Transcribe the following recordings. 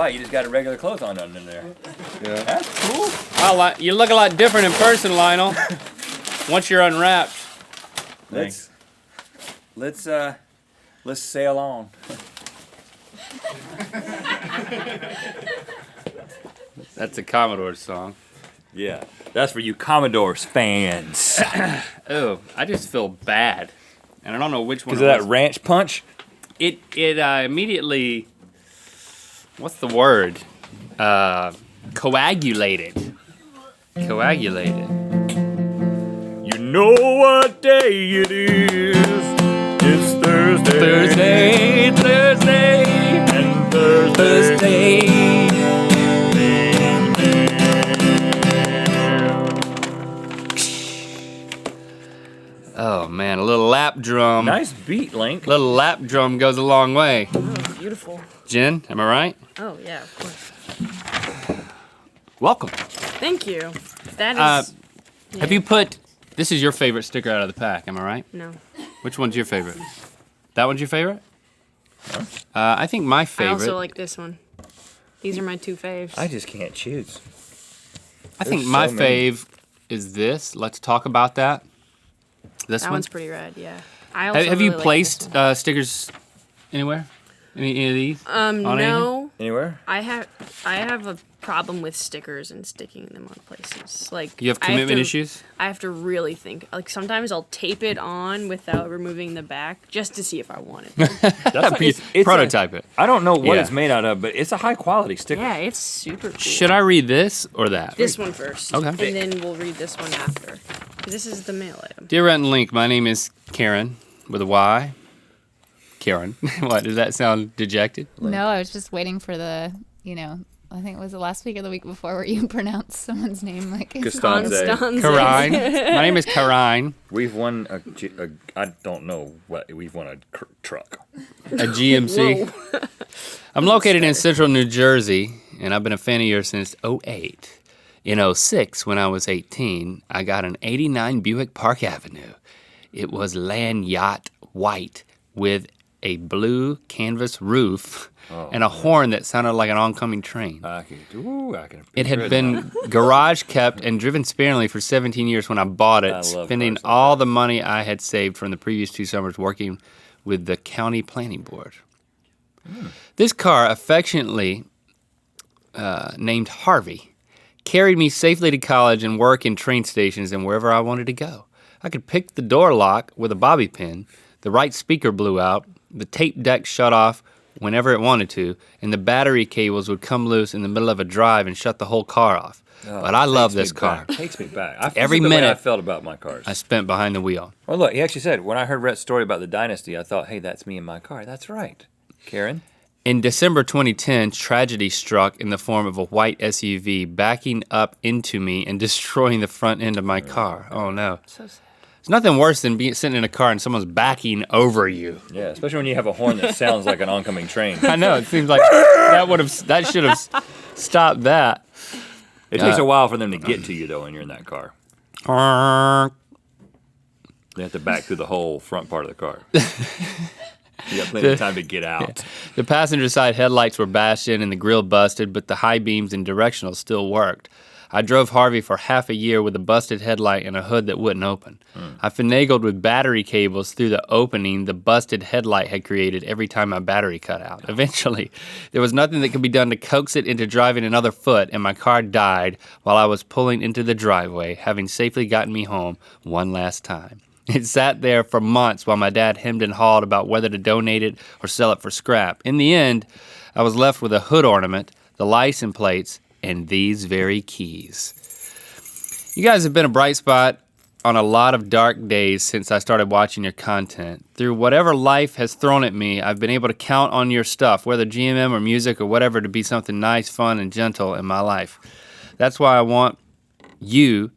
white. You just got a regular clothes on under there. Yeah. That's cool. You look a lot different in person, Lionel. Once you're unwrapped. Let's sail on. That's a Commodore song. Yeah, that's for you Commodores fans. Oh, I just feel bad, and I don't know which one. Because of that ranch punch. It immediately. What's the word? Coagulated. Coagulated. You know what day it is? It's Thursday. Thursday. And Thursday. Oh man, a little lap drum. Nice beat, Link. Little lap drum goes a long way. Oh, beautiful. Jen, am I right? Oh, yeah, of course. Welcome. Thank you. That is... Have you put... This is your favorite sticker out of the pack, am I right? No. Which one's your favorite? That one's your favorite? I think my favorite... I also like this one. These are my two faves. I just can't choose. I think my fave is this. Let's talk about that. This that one? one's pretty rad, yeah. I also Have really you like placed this one. stickers anywhere? Any of these? No. anything? Anywhere? I have a problem with stickers and sticking them on places. Like You have commitment issues? I have to really think. Like sometimes I'll tape it on without removing the back just to see if I want it. That's Prototype it. I don't know what Yeah. it's made out of, but it's a high quality sticker. Yeah, it's super cool. Should I read this or that? This one first. Okay. And then we'll read this one after. This is the mail item. Dear Rhett and Link, my name is Karen with a Y. Karen. What, does that sound dejected? No, I was just waiting for the, I think it was the last week or the week before where you pronounced someone's name like Costanze. Karine. My name is Karine. We've won I don't know what, we've won a truck. A GMC. I'm located in central New Jersey, and I've been a fan of yours since 08. In 06, when I was 18, I got an 89 Buick Park Avenue. It was land yacht white with a blue canvas roof and a horn that sounded like an oncoming train. It had been garage kept and driven sparingly for 17 years when I bought it, spending all the money I had saved from the previous 2 summers working with the county planning board. This car, affectionately named Harvey, carried me safely to college and work in train stations and wherever I wanted to go. I could pick the door lock with a bobby pin, the right speaker blew out, the tape deck shut off whenever it wanted to, and the battery cables would come loose in the middle of a drive and shut the whole car off. But I love this car. Takes me back. Every the way minute I felt about my cars. I spent behind the wheel. Well, look, he actually said, when I heard Rhett's story about the Dynasty, I thought, hey, that's me in my car. That's right. Karen? In December 2010, tragedy struck in the form of a white SUV backing up into me and destroying the front end of my car. Oh, no. So sad. There's nothing worse than sitting in a car and someone's backing over you. Yeah, especially when you have a horn that sounds like an oncoming train. I know, it seems like that should have stopped that. It takes a while for them to get to you, though, when you're in that car. They have to back through the whole front part of the car. You got plenty of time to get out. The passenger side headlights were bashed in and the grille busted, but the high beams and directionals still worked. I drove Harvey for half a year with a busted headlight and a hood that wouldn't open. I finagled with battery cables through the opening the busted headlight had created every time my battery cut out. Eventually, there was nothing that could be done to coax it into driving another foot, and my car died while I was pulling into the driveway, having safely gotten me home one last time. It sat there for months while my dad hemmed and hawed about whether to donate it or sell it for scrap. In the end, I was left with a hood ornament, the license plates, and these very keys. You guys have been a bright spot on a lot of dark days since I started watching your content. Through whatever life has thrown at me, I've been able to count on your stuff, whether GMM or music or whatever, to be something nice, fun, and gentle in my life. That's why I want you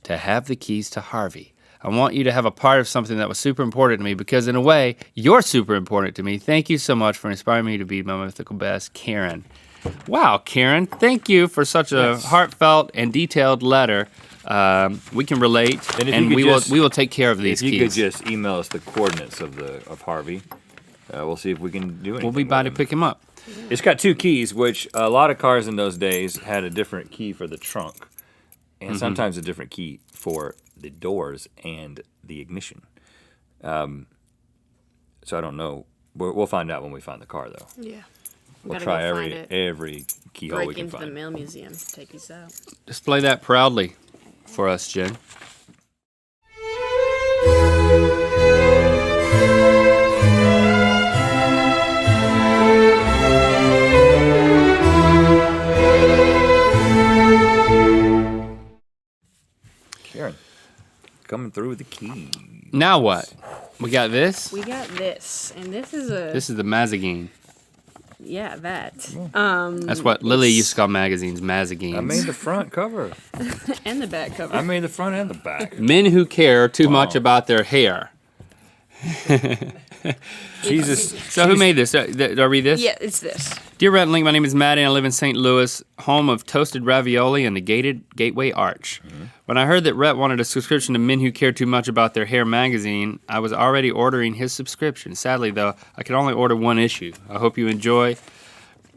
to have the keys to Harvey. I want you to have a part of something that was super important to me because, in a way, you're super important to me. Thank you so much for inspiring me to be my mythical best, Karen. Wow, Karen, thank you for such a heartfelt and detailed letter. We can relate, and we will take care of these keys. If you could just email us the coordinates of Harvey, we'll see if we can do anything. We'll be by to pick him up. It's got 2 keys, which a lot of cars in those days had a different key for the trunk, and sometimes a different key for the doors and the ignition. So I don't know. We'll find out when we find the car, though. Yeah. We'll try every keyhole we Break can into the find. mail museum. Take these out. Display that proudly for us, Jen. Karen, coming through with the key. Now what? We got this. We got this, and this is This is the Mazagine. yeah, that. That's what Lily used to call magazines, Mazagines. I made the front cover. And the back cover. I made the front and the back. Men who care too much about their hair. Jesus. So who made this? Did I read this? Yeah, it's this. Dear Rhett Link, my name is Maddie and I live in St. Louis, home of toasted ravioli and the gated Gateway Arch. When I heard that Rhett wanted a subscription to Men Who Care Too Much About Their Hair magazine, I was already ordering his subscription. Sadly, though, I could only order 1 issue. I hope you enjoy.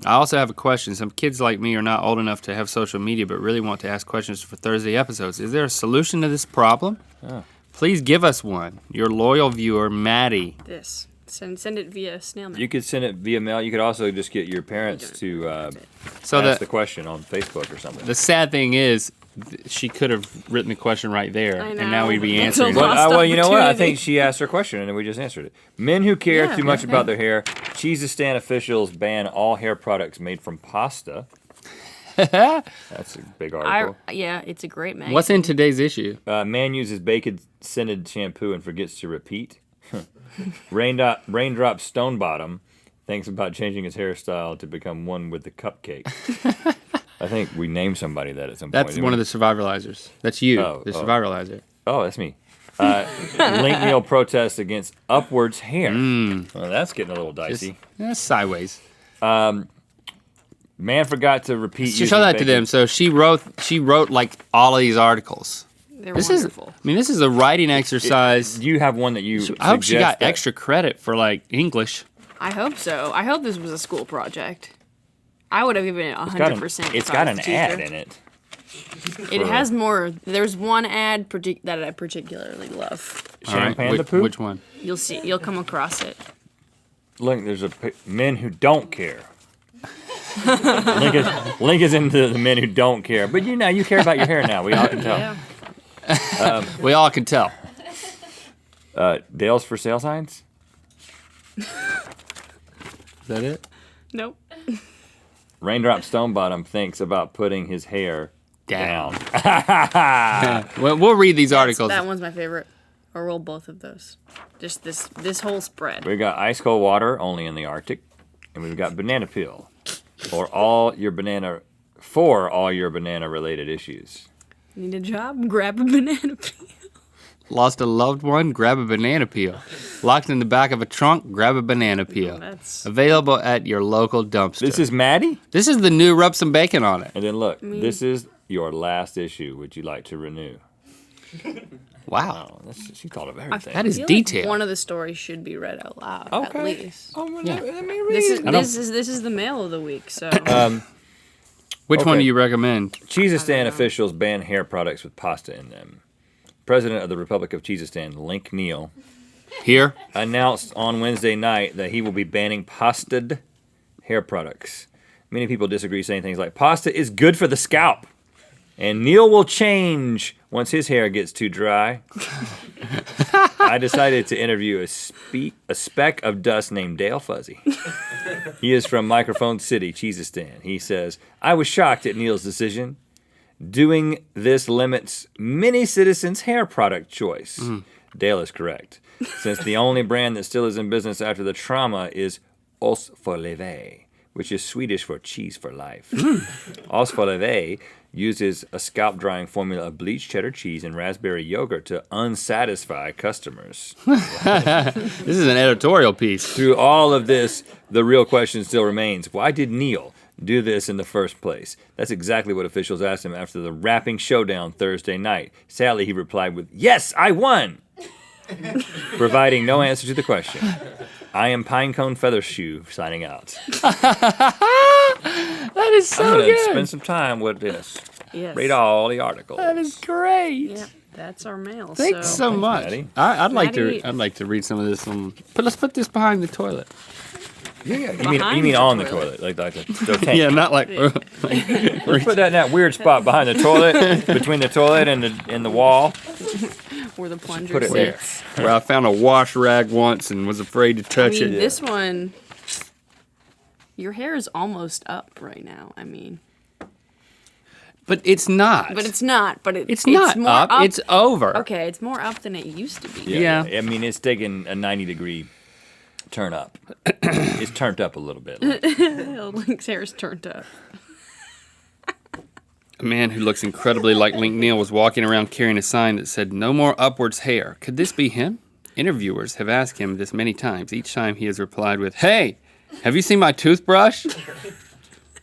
I also have a question. Some kids like me are not old enough to have social media but really want to ask questions for Thursday episodes. Is there a solution to this problem? Please give us one. Your loyal viewer, Maddie. This. Send it via snail mail. You could send it via mail. You could also just get your parents to So ask the question on Facebook or something. the sad thing is, she could have written the question right there, I and now know. we'd be That's a answering lot. it. Well, you know what? I opportunity. think she asked her question, and then we just answered it. Men who care Yeah, too much okay. about their hair. Cheese Stand officials ban all hair products made from pasta. That's a big article. Yeah, it's a great magazine. What's in today's issue? Man uses bacon-scented shampoo and forgets to repeat. Raindrop Stone Bottom thinks about changing his hairstyle to become one with the cupcake. I think we named somebody that at some point. That's didn't one we? of the survivalizers. That's you, Oh, the oh. survivalizer. Oh, that's me. Link Meal protests against Upwards hair. Well, that's getting a little dicey. That's sideways. Man forgot to repeat. Show using that to bacon. them. So she wrote like all of these articles. They're This wonderful. this is a writing exercise. Do you have one that you? I hope she suggest got that- extra credit for like English. I hope so. I hope this was a school project. I would have given it 100%. It's got an ad in it. It has more. There's one ad that I particularly love. All right, Champagne the Poop. which one? You'll see. You'll come across it. Look, there's men who don't care. Link is into the men who don't care, but you care about your hair now. We all can tell. Yeah. We all can tell. Dale's for sale signs. Is that it? Nope. Raindrop Stonebottom thinks about putting his hair down. Well, we'll read these articles. That one's my favorite. Or roll both of those. Just this whole spread. We've got ice cold water only in the Arctic, and we've got banana peel for all your banana related issues. Need a job? Grab a banana peel. Lost a loved one? Grab a banana peel. Locked in the back of a trunk? Grab a banana peel. That's Available at your local dumpster. This is Maddie, This is the new Rub Some Bacon on it. and then look, this is your last issue. Would you like to renew? Wow. Oh, she thought of everything. That is I feel detailed. Like one of the stories should be read out loud. At least. Oh, well, Yeah. let me read. This is the mail of the week. So Which one Okay. do you recommend? Cheezistan officials ban hair products with pasta in them. President of the Republic of Cheezistan, Link Neal, Here? announced on Wednesday night that he will be banning pastaed hair products. Many people disagree, saying things like, pasta is good for the scalp, and Neal will change once his hair gets too dry. I decided to interview a speck of dust named Dale Fuzzy. He is from Microphone City, Cheezistan. He says, I was shocked at Neal's decision. Doing this limits many citizens' hair product choice. Dale is correct, since the only brand that still is in business after the trauma is Os for Leve, which is Swedish for cheese for life. Os for Leve uses a scalp drying formula of bleached cheddar cheese and raspberry yogurt to unsatisfy customers. This is an editorial piece. Through all of this, the real question still remains, why did Neal do this in the first place? That's exactly what officials asked him after the rapping showdown Thursday night. Sadly, he replied with, yes, I won! Providing no answer to the question. I am Pinecone Feathershoe signing out. That is so I'm gonna good. spend some time with this. Yes. Read all the articles. That is great. Yep, that's our mail. Thanks so much. Maddie. I'd like Maddie. to read some of this. Let's put this behind the toilet. Yeah. You Behind mean the on the toilet. toilet, like the tank. Yeah, not like. Let's put that in that weird spot behind the toilet, between the toilet and the wall. Where the plunger put it there. sits. Where I found a wash rag once and was afraid to touch it. This one, your hair is almost up right now. I mean, But it's not. but it's not. But It's not more up. It's over. Okay, it's more up than it used to be. Yeah. I mean, it's taken a 90-degree turn up. It's turned up a little bit. Link's hair is turned up. A man who looks incredibly like Link Neal was walking around carrying a sign that said, "No more upwards hair." Could this be him? Interviewers have asked him this many times. Each time he has replied with, "Hey, have you seen my toothbrush?"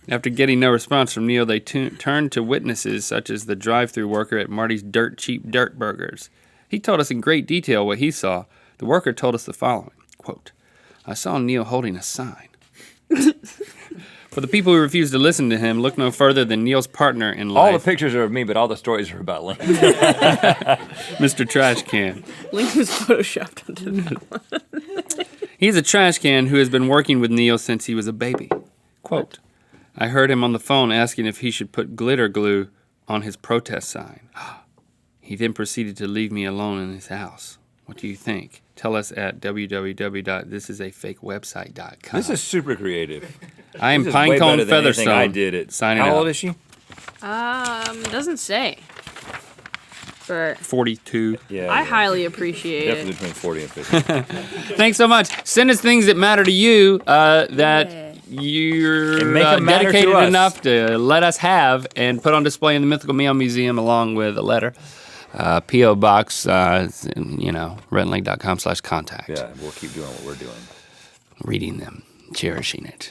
After getting no response from Neal, they turned to witnesses such as the drive-thru worker at Marty's Dirt Cheap Dirt Burgers. He told us in great detail what he saw. The worker told us the following, quote, "I saw Neal holding a sign." For the people who refuse to listen to him, look no further than Neal's partner in life, All the pictures are of me, but all the stories are about Link. Mr. Trash Can. Link was photoshopped onto that one. He's a trash can who has been working with Neal since he was a baby. Quote, "I heard him on the phone asking if he should put glitter glue on his protest sign. He then proceeded to leave me alone in his house. What do you think? Tell us at www.thisisafakewebsite.com. This is super creative. I am This is way Pinecone better than anything Featherstone. I did it. Signing How out. old is she? It doesn't say. But 42. Yeah. I highly appreciate Definitely it. between 40 and 50. Thanks so much. Send us things that matter to you that Yeah. And you're make 'em matter to dedicated us. enough to let us have and put on display in the Mythical Meow Museum along with a letter. P.O. Box, RhettandLink.com/contact. Yeah, we'll keep doing what we're doing. Reading them, cherishing it.